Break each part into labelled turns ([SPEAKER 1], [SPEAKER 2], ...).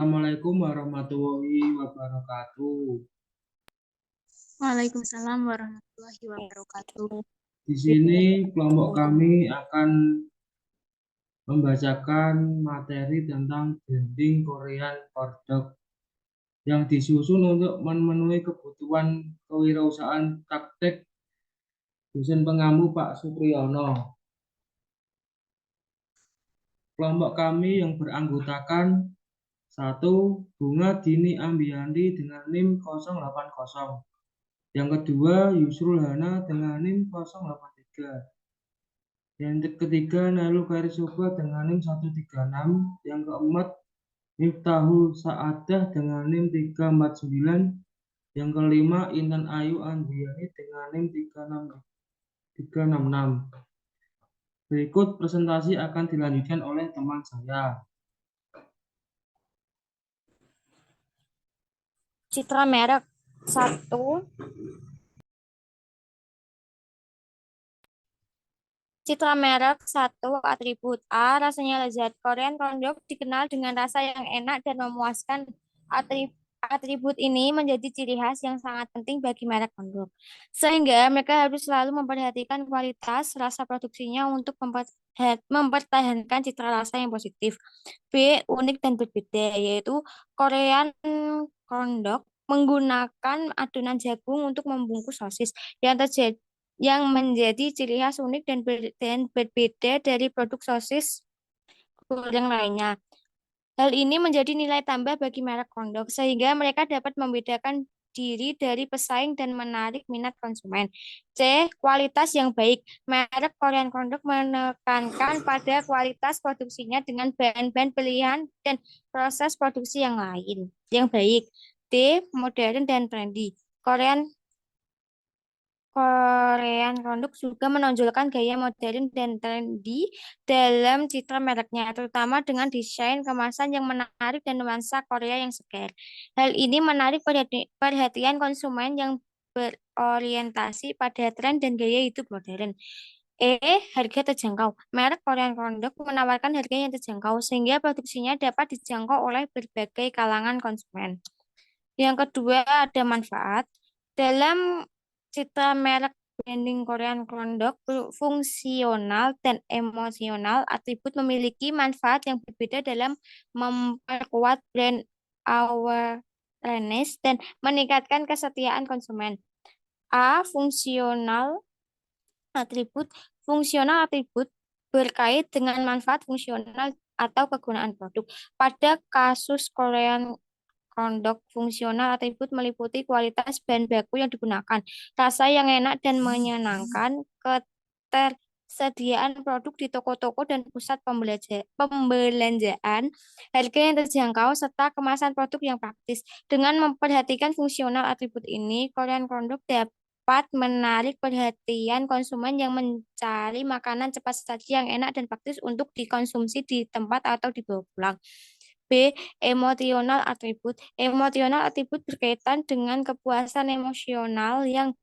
[SPEAKER 1] Assalamualaikum warahmatullahi wabarakatuh.
[SPEAKER 2] Waalaikumsalam warahmatullahi wabarakatuh.
[SPEAKER 1] Di sini kelompok kami akan membacakan materi tentang branding Korean product yang disusun untuk memenuhi kebutuhan kewirausahaan praktek dosen pengampu Pak Supriyono. Kelompok kami yang beranggotakan satu Bunga Dini Ambianti dengan NIM 080. Yang kedua Yusrul Hana dengan NIM 083. Yang ketiga Nailul Kairisuba dengan NIM 136. Yang keempat Miftahul Saadah dengan NIM 349. Yang kelima Intan Ayu Andriani dengan NIM 366. Berikut presentasi akan dilanjutkan oleh teman saya.
[SPEAKER 2] Citra merek satu. Citra merek satu atribut A, rasanya lezat. Korean Corn dikenal dengan rasa yang enak dan memuaskan. Atribut ini menjadi ciri khas yang sangat penting bagi merek Corn sehingga mereka harus selalu memperhatikan kualitas rasa produksinya untuk mempertahankan citra rasa yang positif. B. Unik dan berbeda, yaitu Korean Corn menggunakan adonan jagung untuk membungkus sosis yang menjadi ciri khas unik dan berbeda dari produk sosis goreng lainnya. Hal ini menjadi nilai tambah bagi merek kondok, sehingga mereka dapat membedakan diri dari pesaing dan menarik minat konsumen. C. Kualitas yang baik. Merek Korean Kondok menekankan pada kualitas produksinya dengan bahan-bahan pilihan dan proses produksi yang lain yang baik. D. Modern dan trendy. Korean Konduk juga menonjolkan gaya modern dan trendy dalam citra mereknya, terutama dengan desain kemasan yang menarik dan nuansa Korea yang segar. Hal ini menarik perhatian konsumen yang berorientasi pada tren dan gaya hidup modern. E. Harga terjangkau. Merek Korean Konduk menawarkan harga yang terjangkau sehingga produksinya dapat dijangkau oleh berbagai kalangan konsumen. Yang kedua ada manfaat. Dalam citra merek branding Korean Kondok, fungsional dan emosional atribut memiliki manfaat yang berbeda dalam memperkuat brand awareness dan meningkatkan kesetiaan konsumen. A. Fungsional atribut berkait dengan manfaat fungsional atau kegunaan produk. Pada kasus Korean Kondok fungsional atribut meliputi kualitas bahan baku yang digunakan, rasa yang enak dan menyenangkan, ketersediaan produk di toko-toko dan pusat pembelanjaan, harga yang terjangkau, serta kemasan produk yang praktis. Dengan memperhatikan fungsional atribut ini, Korean Kondok dapat menarik perhatian konsumen yang mencari makanan cepat saji yang enak dan praktis untuk dikonsumsi di tempat atau dibawa pulang. B. Emosional atribut berkaitan dengan kepuasan emosional yang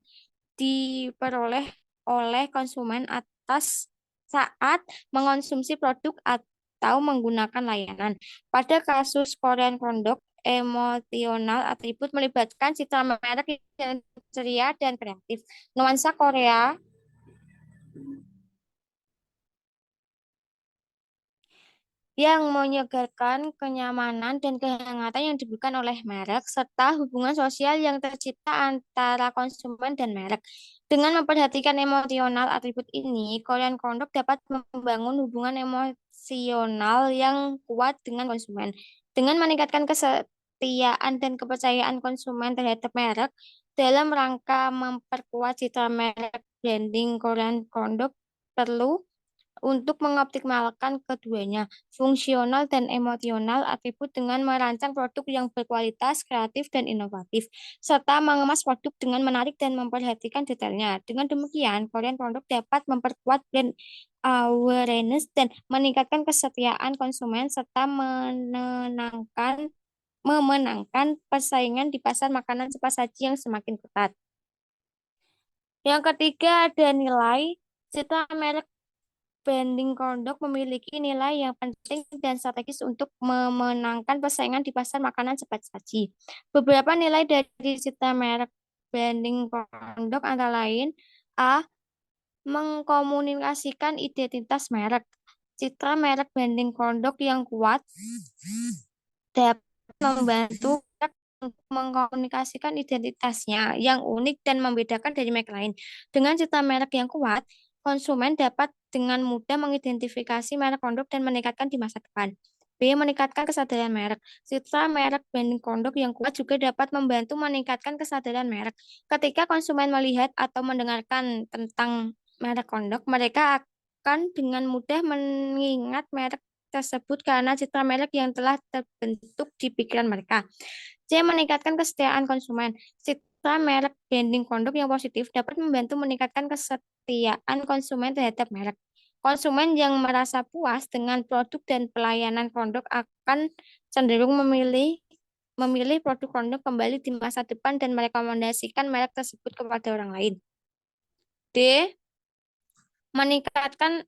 [SPEAKER 2] diperoleh oleh konsumen atas saat mengonsumsi produk atau menggunakan layanan. Pada kasus Korean Kondok, emosional atribut melibatkan citra merek yang ceria dan kreatif. Nuansa Korea yang menyegarkan kenyamanan dan kehangatan yang diberikan oleh merek, serta hubungan sosial yang tercipta antara konsumen dan merek. Dengan memperhatikan emosional atribut ini, Korean Kondok dapat membangun hubungan emosional yang kuat dengan konsumen. Dengan meningkatkan kesetiaan dan kepercayaan konsumen terhadap merek, dalam rangka memperkuat citra merek branding Korean Kondok perlu untuk mengoptimalkan keduanya, fungsional dan emosional atribut dengan merancang produk yang berkualitas, kreatif, dan inovatif, serta mengemas produk dengan menarik dan memperhatikan detailnya. Dengan demikian, Korean produk dapat memperkuat brand awareness dan meningkatkan kesetiaan konsumen serta memenangkan persaingan di pasar makanan cepat saji yang semakin ketat. Yang ketiga ada nilai. Citra merek branding produk memiliki nilai yang penting dan strategis untuk memenangkan persaingan di pasar makanan cepat saji. Beberapa nilai dari citra merek branding produk antara lain: A. Mengkomunikasikan identitas merek. Citra merek branding produk yang kuat dapat membantu merek untuk mengkomunikasikan identitasnya yang unik dan membedakan dari merek lain. Dengan citra merek yang kuat, konsumen dapat dengan mudah mengidentifikasi merek produk dan meningkatkan di masa depan. B. Meningkatkan kesadaran merek. Citra merek branding produk yang kuat juga dapat membantu meningkatkan kesadaran merek. Ketika konsumen melihat atau mendengarkan tentang merek produk, mereka akan dengan mudah mengingat merek tersebut karena citra merek yang telah terbentuk di pikiran mereka. C. Meningkatkan kesetiaan konsumen. Citra merek branding produk yang positif dapat membantu meningkatkan kesetiaan konsumen terhadap merek. Konsumen yang merasa puas dengan produk dan pelayanan produk akan cenderung memilih produk produk kembali di masa depan dan merekomendasikan merek tersebut kepada orang lain. D. Meningkatkan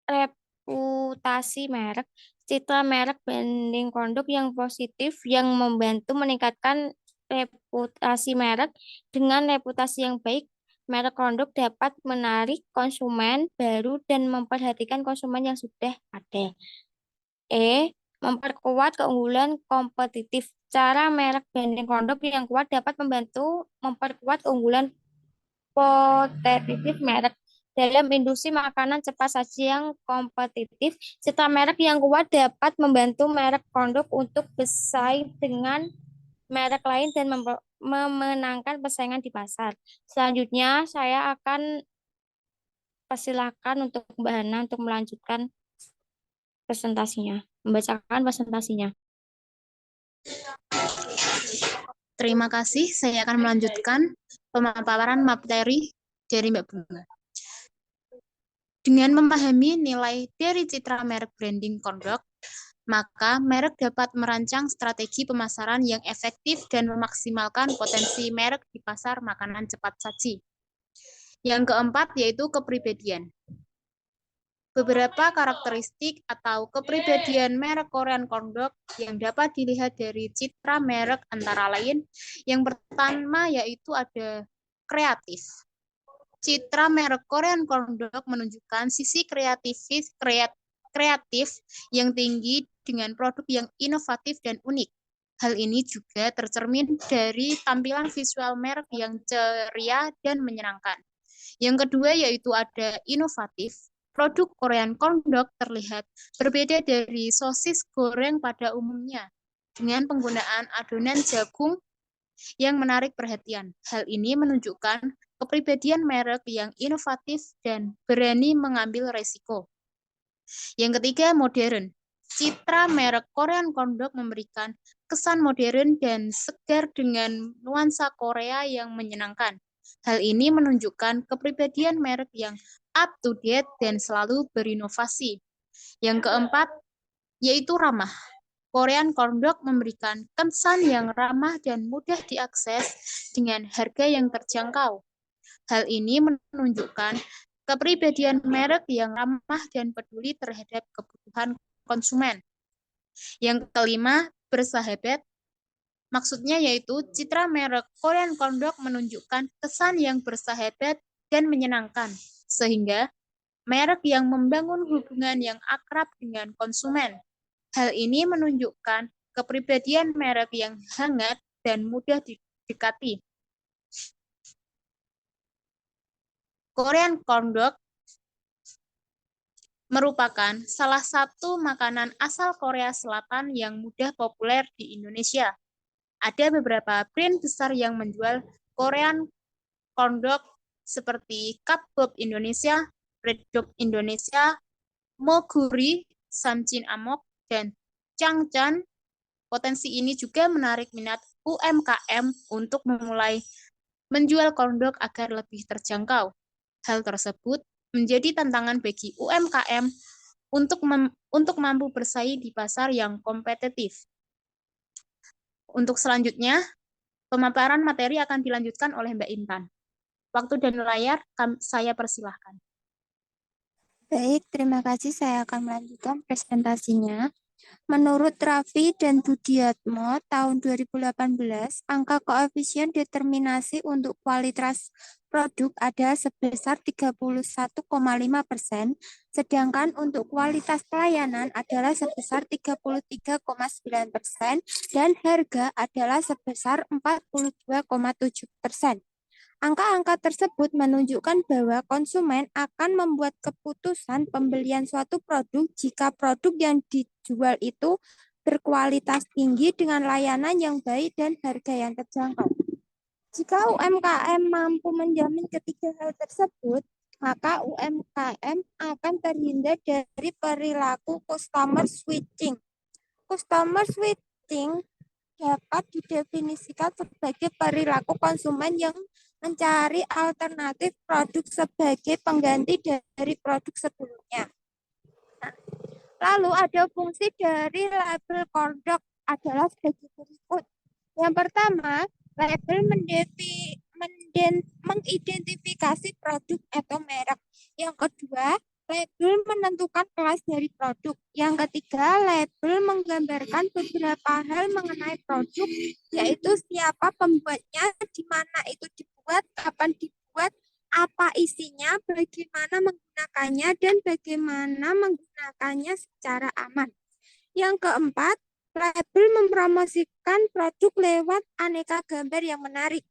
[SPEAKER 2] reputasi merek. Citra merek branding produk yang positif yang membantu meningkatkan reputasi merek. Dengan reputasi yang baik, merek produk dapat menarik konsumen baru dan memperhatikan konsumen yang sudah ada. E. Memperkuat keunggulan kompetitif. Cara merek branding produk yang kuat dapat membantu memperkuat keunggulan kompetitif merek dalam industri makanan cepat saji yang kompetitif. Citra merek yang kuat dapat membantu merek produk untuk bersaing dengan merek lain dan memenangkan persaingan di pasar. Selanjutnya, saya akan persilakan untuk Mbak Hana untuk melanjutkan presentasinya, membacakan presentasinya.
[SPEAKER 3] Terima kasih, saya akan melanjutkan pemaparan materi dari Mbak Bunga. Dengan memahami nilai dari citra merek branding produk, maka merek dapat merancang strategi pemasaran yang efektif dan memaksimalkan potensi merek di pasar makanan cepat saji. Yang keempat yaitu kepribadian. Beberapa karakteristik atau kepribadian merek Korean Corndog yang dapat dilihat dari citra merek antara lain, yang pertama yaitu ada kreatif. Citra merek Korean Corndog menunjukkan sisi kreatif yang tinggi dengan produk yang inovatif dan unik. Hal ini juga tercermin dari tampilan visual merek yang ceria dan menyenangkan. Yang kedua yaitu ada inovatif. Produk Korean Corndog terlihat berbeda dari sosis goreng pada umumnya dengan penggunaan adonan jagung yang menarik perhatian. Hal ini menunjukkan kepribadian merek yang inovatif dan berani mengambil resiko. Yang ketiga, modern. Citra merek Korean Corndog memberikan kesan modern dan segar dengan nuansa Korea yang menyenangkan. Hal ini menunjukkan kepribadian merek yang up to date dan selalu berinovasi. Yang keempat, yaitu ramah. Korean Corndog memberikan kesan yang ramah dan mudah diakses dengan harga yang terjangkau. Hal ini menunjukkan kepribadian merek yang ramah dan peduli terhadap kebutuhan konsumen. Yang kelima, bersahabat. Maksudnya yaitu citra merek Korean Corndog menunjukkan kesan yang bersahabat dan menyenangkan, sehingga merek yang membangun hubungan yang akrab dengan konsumen. Hal ini menunjukkan kepribadian merek yang hangat dan mudah didekati. Korean Corndog merupakan salah satu makanan asal Korea Selatan yang mudah populer di Indonesia. Ada beberapa brand besar yang menjual Korean Corndog seperti Kapbob Indonesia, Red Dog Indonesia, Moguri, Samjin Amok, dan Changchan. Potensi ini juga menarik minat UMKM untuk memulai menjual corndog agar lebih terjangkau. Hal tersebut menjadi tantangan bagi UMKM untuk mampu bersaing di pasar yang kompetitif. Untuk selanjutnya, pemaparan materi akan dilanjutkan oleh Mbak Intan. Waktu dan layar saya persilahkan.
[SPEAKER 2] Baik, terima kasih. Saya akan melanjutkan presentasinya. Menurut Raffi dan Budiatmo, tahun 2018, angka koefisien determinasi untuk kualitas produk ada sebesar 31,5%, sedangkan untuk kualitas pelayanan adalah sebesar 33,9%, dan harga adalah sebesar 42,7%. Angka-angka tersebut menunjukkan bahwa konsumen akan membuat keputusan pembelian suatu produk jika produk yang dijual itu berkualitas tinggi dengan layanan yang baik dan harga yang terjangkau. Jika UMKM mampu menjamin ketiga hal tersebut, maka UMKM akan terhindar dari perilaku customer switching. Customer switching dapat didefinisikan sebagai perilaku konsumen yang mencari alternatif produk sebagai pengganti dari produk sebelumnya. Nah, lalu ada fungsi dari label kodok adalah sebagai berikut. Yang pertama, label mengidentifikasi produk atau merek. Yang kedua, label menentukan kelas dari produk. Yang ketiga, label menggambarkan beberapa hal mengenai produk, yaitu siapa pembuatnya, di mana itu dibuat, kapan dibuat, apa isinya, bagaimana menggunakannya, dan bagaimana menggunakannya secara aman. Yang keempat, label mempromosikan produk lewat aneka gambar yang menarik.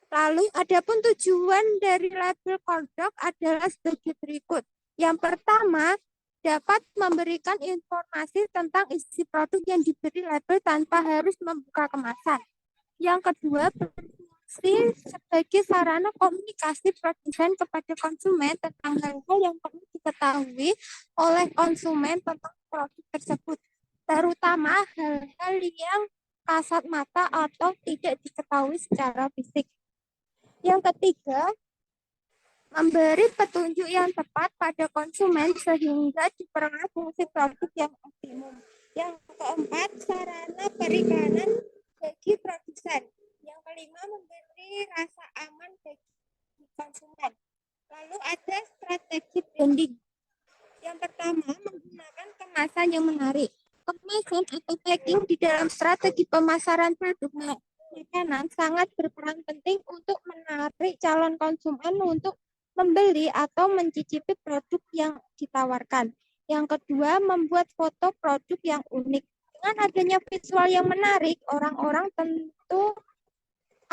[SPEAKER 2] Lalu, adapun tujuan dari label kodok adalah sebagai berikut. Yang pertama, dapat memberikan informasi tentang isi produk yang diberi label tanpa harus membuka kemasan. Yang kedua, berfungsi sebagai sarana komunikasi produsen kepada konsumen tentang hal-hal yang perlu diketahui oleh konsumen tentang produk tersebut, terutama hal-hal yang kasat mata atau tidak diketahui secara fisik. Yang ketiga, memberi petunjuk yang tepat pada konsumen sehingga diperoleh fungsi produk yang optimum. Yang keempat, sarana perikanan bagi produsen. Yang kelima, memberi rasa aman bagi konsumen. Lalu ada strategi branding. Yang pertama, menggunakan kemasan yang menarik. Kemasan atau packing di dalam strategi pemasaran produk makanan sangat berperan penting untuk menarik calon konsumen untuk membeli atau mencicipi produk yang ditawarkan. Yang kedua, membuat foto produk yang unik. Dengan adanya visual yang menarik, orang-orang tentu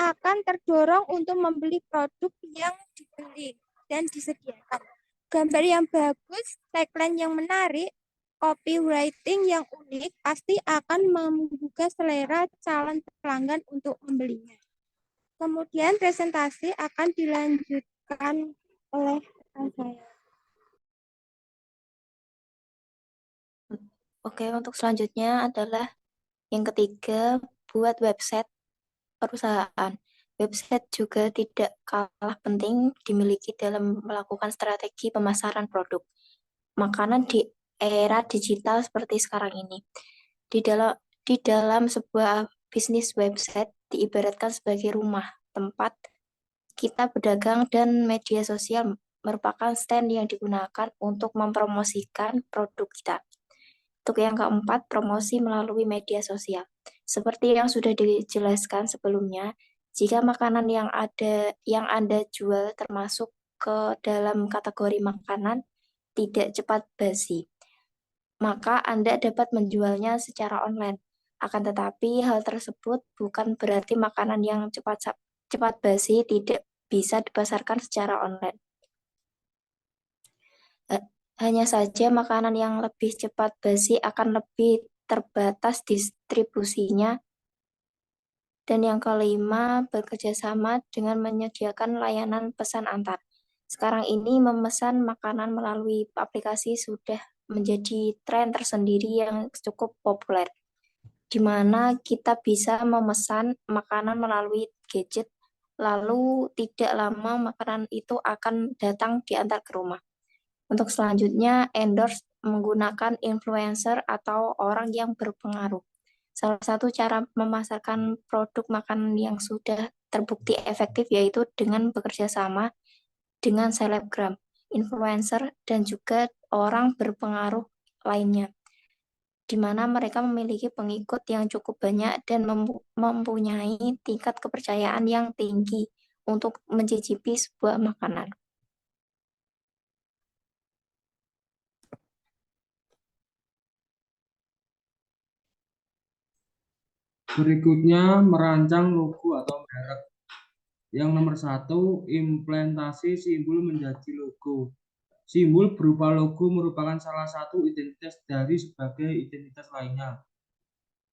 [SPEAKER 2] akan terdorong untuk membeli produk yang dibeli dan disediakan. Gambar yang bagus, tagline yang menarik, copywriting yang unik pasti akan menggugah selera calon pelanggan untuk membelinya. Kemudian presentasi akan dilanjutkan oleh saya.
[SPEAKER 4] Oke, untuk selanjutnya adalah yang ketiga, buat website perusahaan. Website juga tidak kalah penting dimiliki dalam melakukan strategi pemasaran produk makanan di era digital seperti sekarang ini. Di dalam sebuah bisnis, website diibaratkan sebagai rumah, tempat kita berdagang, dan media sosial merupakan stand yang digunakan untuk mempromosikan produk kita. Untuk yang keempat, promosi melalui media sosial. Seperti yang sudah dijelaskan sebelumnya, jika makanan yang Anda jual termasuk ke dalam kategori makanan tidak cepat basi, maka Anda dapat menjualnya secara online. Akan tetapi, hal tersebut bukan berarti makanan yang cepat basi tidak bisa dipasarkan secara online. Hanya saja makanan yang lebih cepat basi akan lebih terbatas distribusinya. Dan yang kelima, bekerja sama dengan menyediakan layanan pesan antar. Sekarang ini memesan makanan melalui aplikasi sudah menjadi tren tersendiri yang cukup populer, di mana kita bisa memesan makanan melalui gadget, lalu tidak lama makanan itu akan datang diantar ke rumah. Untuk selanjutnya, endorse menggunakan influencer atau orang yang berpengaruh. Salah satu cara memasarkan produk makanan yang sudah terbukti efektif yaitu dengan bekerja sama dengan selebgram. influencer, dan juga orang berpengaruh lainnya, di mana mereka memiliki pengikut yang cukup banyak dan mempunyai tingkat kepercayaan yang tinggi untuk mencicipi sebuah makanan.
[SPEAKER 1] Berikutnya, merancang logo atau merek. Yang nomor 1, implementasi simbol menjadi logo. Simbol berupa logo merupakan salah satu identitas dari sebagai identitas lainnya.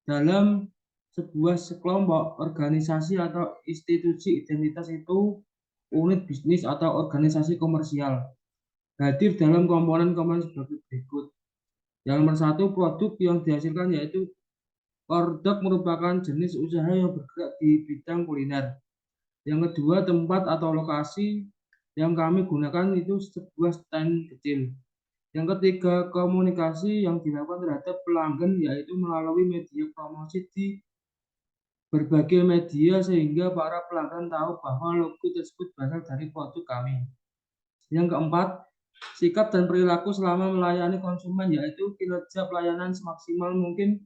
[SPEAKER 1] Dalam sebuah sekelompok organisasi atau institusi, identitas itu unit bisnis atau organisasi komersial. Hadir dalam komponen-komponen sebagai berikut. Yang nomor 1, produk yang dihasilkan yaitu produk merupakan jenis usaha yang bergerak di bidang kuliner. Yang kedua, tempat atau lokasi yang kami gunakan itu sebuah stand kecil. Yang ketiga, komunikasi yang dilakukan terhadap pelanggan yaitu melalui media promosi di berbagai media sehingga para pelanggan tahu bahwa logo tersebut berasal dari produk kami. Yang keempat, sikap dan perilaku selama melayani konsumen yaitu kinerja pelayanan semaksimal mungkin,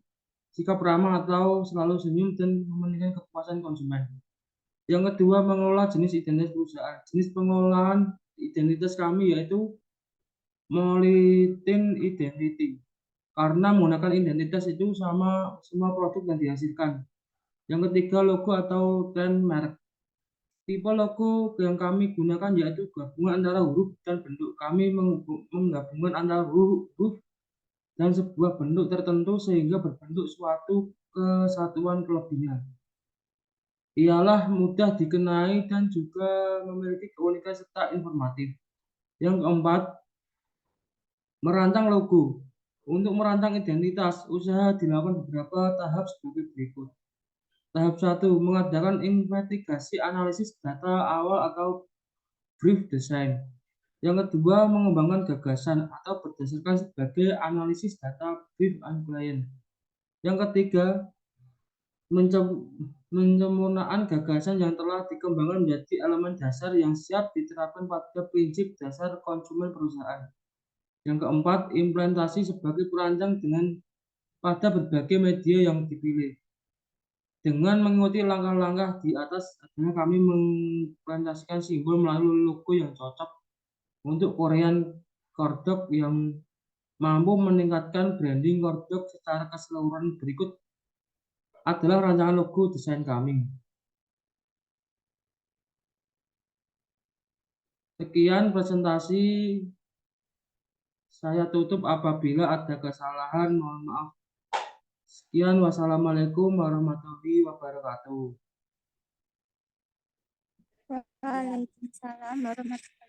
[SPEAKER 1] sikap ramah atau selalu senyum dan mementingkan kepuasan konsumen. Yang kedua, mengelola jenis identitas perusahaan. Jenis pengolahan identitas kami yaitu multi identity. Karena menggunakan identitas itu sama semua produk yang dihasilkan. Yang ketiga, logo atau tren merek. Tipe logo yang kami gunakan yaitu gabungan antara huruf dan bentuk. Kami menggabungkan antara huruf dan sebuah bentuk tertentu sehingga berbentuk suatu kesatuan kelebihan. Ialah mudah dikenai dan juga memiliki keunikan serta informatif. Yang keempat, merancang logo. Untuk merancang identitas usaha dilakukan beberapa tahap sebagai berikut. Tahap 1, mengadakan investigasi analisis data awal atau brief design. Yang kedua, mengembangkan gagasan atau berdasarkan sebagai analisis data brief and client. Yang ketiga, penyempurnaan gagasan yang telah dikembangkan menjadi elemen dasar yang siap diterapkan pada prinsip dasar konsumen perusahaan. Yang keempat, implementasi sebagai perancang pada berbagai media yang dipilih. Dengan mengikuti langkah-langkah di atas, kami mengimplementasikan simbol melalui logo yang cocok untuk Korean Kordok yang mampu meningkatkan branding Kordok secara keseluruhan. Berikut adalah rancangan logo desain kami. Sekian presentasi, saya tutup apabila ada kesalahan, mohon maaf. Sekian, wassalamualaikum warahmatullahi wabarakatuh.
[SPEAKER 2] Waalaikumsalam warahmatullahi wabarakatuh.